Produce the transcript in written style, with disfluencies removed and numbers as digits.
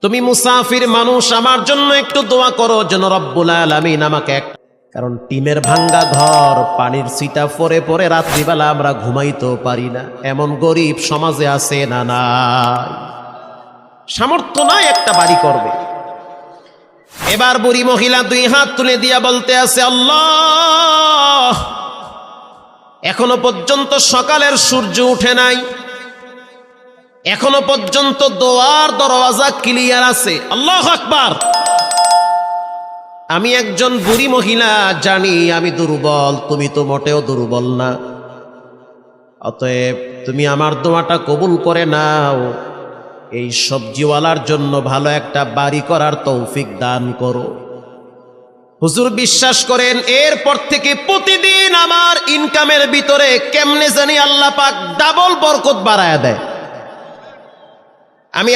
তুমি মুসাফির মানুষ, আমার জন্য একটু দোয়া করো যেন রব্বুল আলামিন আমাকে কারণ টিমের ভাঙ্গা ঘর, পানির ছিটা পরে পরে রাত্রিবেলা আমরা ঘুমাইতেও পারি না, এমন গরিব সমাজে আছে না? নাই, সামর্থ্য নাই একটা বাড়ি করবে। এবার বুড়ি মহিলা 2 হাত তুলে দিয়া বলতে আছে, আল্লাহ, এখনো পর্যন্ত সকালের সূর্য উঠে নাই, এখনো পর্যন্ত দোয়ার দরওয়াজা ক্লিয়ার আছে। আল্লাহু আকবার। আমি একজন বুড়ি মহিলা, জানি আমি দুর্বল, তুমি তো মোটেও দুর্বল না, অতএব তুমি আমার দোয়াটা কবুল করে নাও, এই সবজিওয়ালার জন্য ভালো একটা বাড়ি করার তৌফিক দান করো। হুজুর বিশ্বাস করেন, এরপর থেকে প্রতিদিন আমার ইনকামের ভিতরে কেমনে জানি আল্লাহ পাক ডাবল বরকত বাড়ায়া দেয়।